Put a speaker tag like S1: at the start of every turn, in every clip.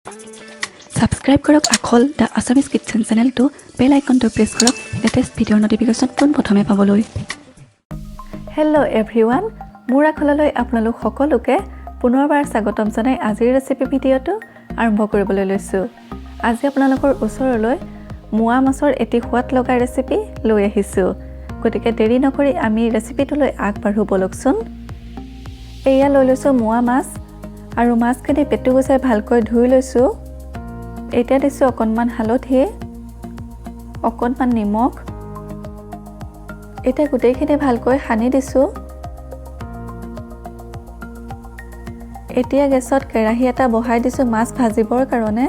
S1: subscribe কৰক Akhol the Assamese kitchen চেনেলটো বেল আইকনটো press কৰক লেটেষ্ট ভিডিঅ'ৰ নটিফিকেশ্যন পোনপ্ৰথমে পাবলৈ
S2: হেল্ল' এভৰিৱান মোৰ আখললৈ আপোনালোক সকলোকে পুনৰবাৰ স্বাগতম জনাই আজিৰ ৰেচিপি ভিডিঅ'টো আৰম্ভ কৰিবলৈ লৈছোঁ আজি আপোনালোকৰ ওচৰলৈ মুৱা মাছৰ এটি সোৱাদ লগা ৰেচিপি লৈ আহিছোঁ গতিকে দেৰি নকৰি আমি ৰেচিপিটোলৈ আগবাঢ়ো বলকচোন এয়া লৈ লৈছোঁ মুৱা মাছ আৰু মাছখিনি পেটু গুচাই ভালকৈ ধুই লৈছোঁ এতিয়া দিছোঁ অকণমান হালধি অকণমান নিমখ এতিয়া গোটেইখিনি ভালকৈ সানি দিছোঁ এতিয়া গেছত কেৰাহী এটা বহাই দিছোঁ মাছ ভাজিবৰ কাৰণে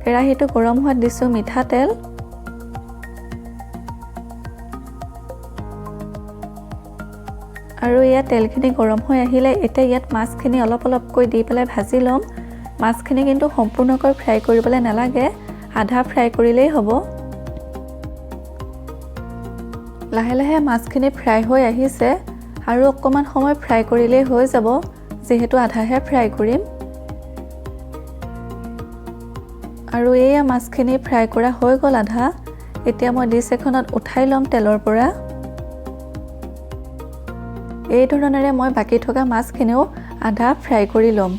S2: কেৰাহীটো গৰম হোৱাত দিছোঁ মিঠাতেল আৰু ইয়াত তেলখিনি গৰম হৈ আহিলে এতিয়া ইয়াত মাছখিনি অলপ অলপকৈ দি পেলাই ভাজি ল'ম মাছখিনি কিন্তু সম্পূৰ্ণকৈ ফ্ৰাই কৰিবলৈ নালাগে আধা ফ্ৰাই কৰিলেই হ'ব লাহে লাহে মাছখিনি ফ্ৰাই হৈ আহিছে আৰু অকণমান সময় ফ্ৰাই কৰিলেই হৈ যাব যিহেতু আধাহে ফ্ৰাই কৰিম আৰু এয়া মাছখিনি ফ্ৰাই কৰা হৈ গ'ল আধা এতিয়া মই ডিছ এখনত উঠাই ল'ম তেলৰ পৰা এই ধৰণেৰে মই বাকি থকা মাছখিনিও আধা ফ্ৰাই কৰি ল'ম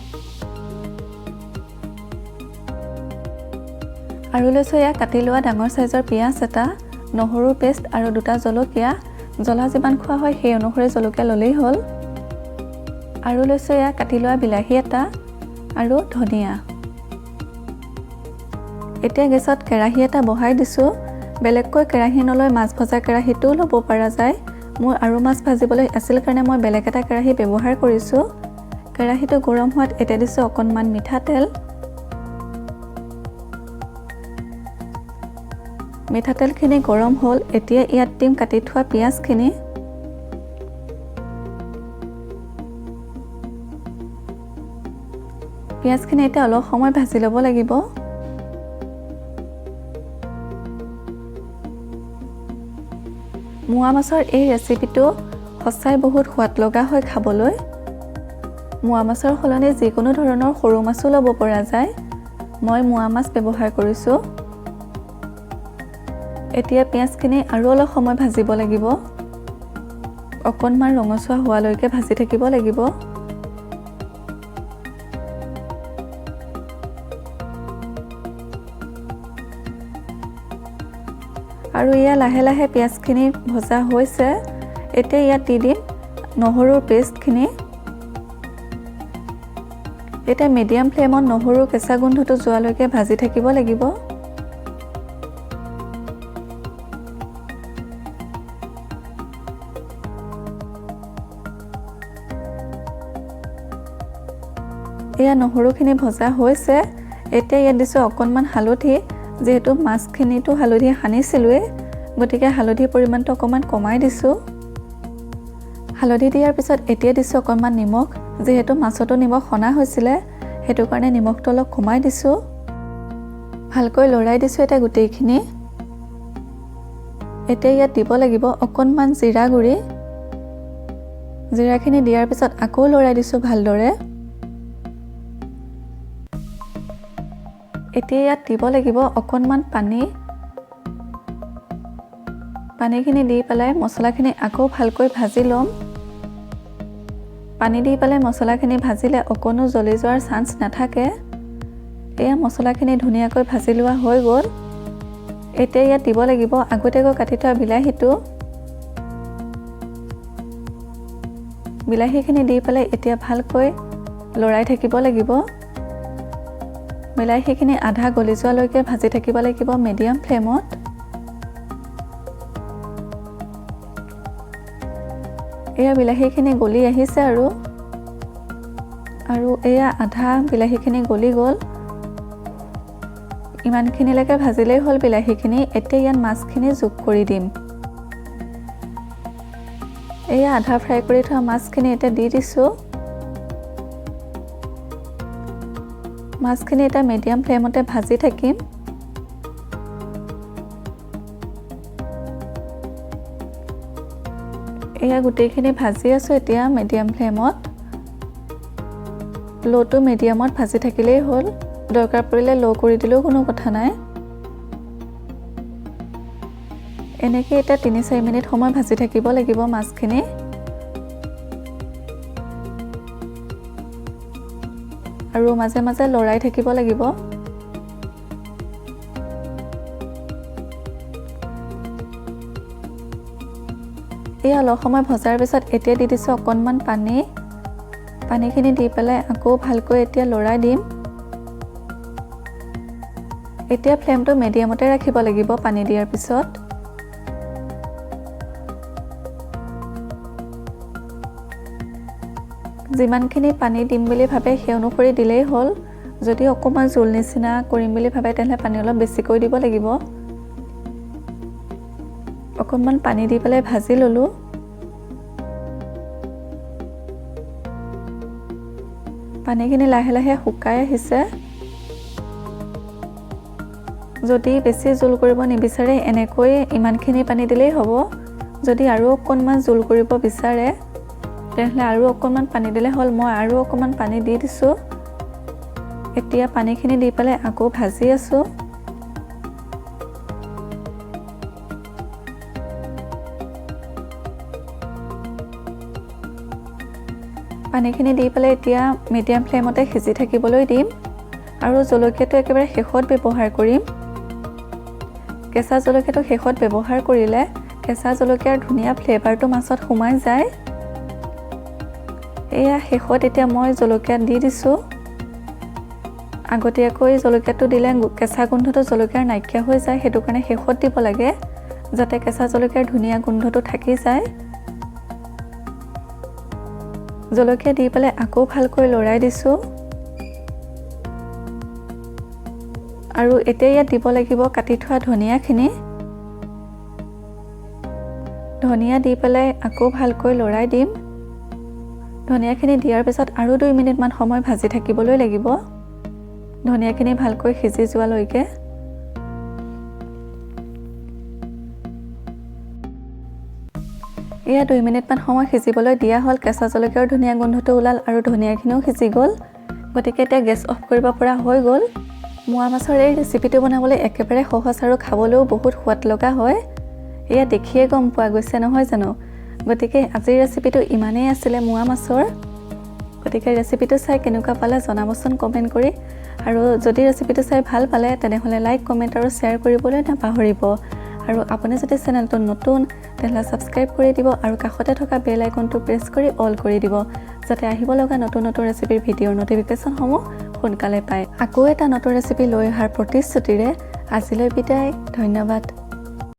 S2: আৰু লৈছোঁ এয়া কাটি লোৱা ডাঙৰ সাইজৰ পিঁয়াজ এটা নহৰুৰ পেষ্ট আৰু দুটা জলকীয়া জ্বলা যিমান খোৱা হয় সেই অনুসৰি জলকীয়া ল'লেই হ'ল আৰু লৈছোঁ এয়া কাটি লোৱা বিলাহী এটা আৰু ধনিয়া এতিয়া গেছত কেৰাহী এটা বহাই দিছোঁ বেলেগকৈ কেৰাহী নলৈ মাছ ভজা কেৰাহীটোও ল'ব পৰা যায় মই আৰু মাছ ভাজিবলৈ আছিল কাৰণে মই বেলেগ এটা কেৰাহী ব্যৱহাৰ কৰিছোঁ কেৰাহীটো গৰম হোৱাত এতিয়া দিছোঁ অকণমান মিঠাতেল মিঠাতেলখিনি গৰম হ'ল এতিয়া ইয়াত দিম কাটি থোৱা পিঁয়াজখিনি পিঁয়াজখিনি এতিয়া অলপ সময় ভাজি ল'ব লাগিব মুৱা মাছৰ এই ৰেচিপিটো সঁচাই বহুত সোৱাদ লগা হয় খাবলৈ মুৱা মাছৰ সলনি যিকোনো ধৰণৰ সৰু মাছো ল'ব পৰা যায় মই মুৱা মাছ ব্যৱহাৰ কৰিছোঁ এতিয়া পিঁয়াজখিনি আৰু অলপ সময় ভাজিব লাগিব অকণমান ৰঙচুৱা হোৱালৈকে ভাজি থাকিব লাগিব আৰু ইয়া লাহে লাহে পিঁয়াজখিনি ভজা হৈছে এতিয়া ইয়াত দি দিম নহৰুৰ পেষ্টখিনি এতিয়া মিডিয়াম ফ্লেমত নহৰুৰ কেঁচা গোন্ধটো যোৱালৈকে ভাজি থাকিব লাগিব এয়া নহৰুখিনি ভজা হৈছে এতিয়া ইয়াত দিছোঁ অকণমান হালধি যেহেতু মাছখিনিটো হালধি সানিছিলোঁৱে গতিকে হালধিৰ পৰিমাণটো অকণমান কমাই দিছোঁ হালধি দিয়াৰ পিছত এতিয়া দিছোঁ অকণমান নিমখ যেহেতু মাছতো নিমখ সনা হৈছিলে সেইটো কাৰণে নিমখটো অলপ কমাই দিছোঁ ভালকৈ লৰাই দিছোঁ এতিয়া গোটেইখিনি এতিয়া ইয়াত দিব লাগিব অকণমান জিৰা গুড়ি জিৰাখিনি দিয়াৰ পিছত আকৌ লৰাই দিছোঁ ভালদৰে এতিয়া ইয়াত দিব লাগিব অকণমান পানীখিনি দি পেলাই মছলাখিনি আকৌ ভালকৈ ভাজি ল'ম পানী দি পেলাই মছলাখিনি ভাজিলে অকণো জ্বলি যোৱাৰ চান্স নাথাকে এয়া মছলাখিনি ধুনীয়াকৈ ভাজি লোৱা হৈ গ'ল এতিয়া ইয়াত দিব লাগিব আগতীয়াকৈ কাটি থোৱা বিলাহীখিনি দি পেলাই এতিয়া ভালকৈ লৰাই থাকিব লাগিব বিলাহীখিনি আধা গলি যোৱালৈকে ভাজি থাকিব লাগিব মিডিয়াম ফ্লেমত এয়া বিলাহীখিনি গলি আহিছে আৰু এয়া আধা বিলাহীখিনি গলি গ'ল ইমানখিনিলৈকে ভাজিলেই হ'ল বিলাহীখিনি এতিয়া ইয়াত মাছখিনি যোগ কৰি দিম এয়া আধা ফ্ৰাই কৰি থোৱা মাছখিনি এতিয়া দি দিছোঁ মাছখিনি এটা মিডিয়াম ফ্লেমতে ভাজি থাকিম এয়া গোটেইখিনি ভাজি আছোঁ এতিয়া মিডিয়াম ফ্লেমত লো টু মিডিয়ামত ভাজি থাকিলেই হ'ল দৰকাৰ পৰিলে লো কৰি দিলেও কোনো কথা নাই এনেকৈ এটা 3-4 মিনিট সময় ভাজি থাকিব লাগিব মাছখিনি আৰু মাজে মাজে লৰাই থাকিব লাগিব এই অলপ সময় ভজাৰ পিছত এতিয়া দি দিছো অকণমান পানীখিনি দি পেলাই আকৌ ভালকৈ এতিয়া লৰাই দিম এতিয়া ফ্লেমটো মিডিয়ামতে ৰাখিব লাগিব পানী দিয়াৰ পিছত যিমানখিনি পানী দিম বুলি ভাবে সেই অনুসৰি দিলেই হ'ল যদি অকণমান জোল নিচিনা কৰিম বুলি ভাবে তেন্তে পানী অলপ বেছিকৈ দিব লাগিব অকণমান পানী দি পেলাই ভাজি ললো পানীখিনি লাহে লাহে শুকাই আহিছে যদি বেছি জোল কৰিব নিবিচাৰে এনেকৈ ইমানখিনি পানী দিলেই হ'ব যদি আৰু অকণমান জোল কৰিব বিচাৰে তেন্তে আৰু অকণমান পানী দিলে হ'ল মই আৰু অকণমান পানী দি দিছো এতিয়া পানীখিনি দি পেলাই আকৌ ভাজি আছো পানীখিনি দি পেলাই এতিয়া মিডিয়াম ফ্লেমতে সিজি থাকিবলৈ দিম আৰু জলকীয়াটো একেবাৰে শেষত ব্যৱহাৰ কৰিম কেঁচা জলকীয়াটো শেষত ব্যৱহাৰ কৰিলে কেঁচা জলকীয়াৰ ধুনীয়া ফ্লেভাৰটো মাছত সোমাই যায় এয়া শেষত এতিয়া মই জলকীয়া দি দিছো আগতীয়াকৈ জলকীয়াটো দিলে কেঁচা গোন্ধটো জলকীয়াৰ নাইকিয়া হৈ যায় সেইটো কাৰণে শেষত দিব লাগে যাতে কেঁচা জলকীয়াৰ ধুনীয়া গোন্ধটো থাকি যায় জলকীয়া দি পেলাই আকৌ ভালকৈ লৰাই দিছো আৰু এতিয়া ইয়াত দিব লাগিব কাটি থোৱা ধনিয়া দি পেলাই আকৌ ভালকৈ লৰাই দিম ধনিয়াখিনি দিয়াৰ পিছত আৰু 2 মিনিট মান সময় ভাজি থাকিবলৈ লাগিব ধনিয়াখিনি ভালকৈ সিজি যোৱালৈকে এয়া 2 মিনিট মান সময় সিজিবলৈ দিয়া হ'ল কেঁচা জলকীয়াৰ ধুনীয়া গোন্ধটো ওলাল আৰু ধনিয়াখিনিও সিজি গ'ল গতিকে এতিয়া গেছ অফ কৰিব পৰা হৈ গ'ল মোৱা মাছৰ এই ৰেচিপিটো বনাবলৈ একেবাৰে সহজ আৰু খাবলৈও বহুত সোৱাদ লগা হয় এয়া দেখিয়ে গম পোৱা গৈছে নহয় জানো গতিকে আজিৰ ৰেচিপিটো ইমানেই আছিলে মোৱা মাছৰ গতিকে ৰেচিপিটো চাই কেনেকুৱা পালে জনাবচোন কমেন্ট কৰি আৰু যদি ৰেচিপিটো চাই ভাল পালে তেনেহলে লাইক কমেন্ট আৰু শেয়াৰ কৰিবলৈ নাপাহৰিব আৰু আপুনি যদি চেনেলটো নতুন তেন্তে সাবস্ক্ৰাইব কৰি দিব আৰু কাষতে থকা বেল আইকনটো প্ৰেছ কৰি অল কৰি দিব যাতে আহিব লগা নতুন ৰেচিপিৰ ভিডিঅ'ৰ নটিফিকেশ্যনসমূহ সোনকালে পায় আকৌ এটা নতুন ৰেচিপি লৈ অহাৰ প্ৰতিশ্ৰুতিৰে আজিলৈ বিদায় ধন্যবাদ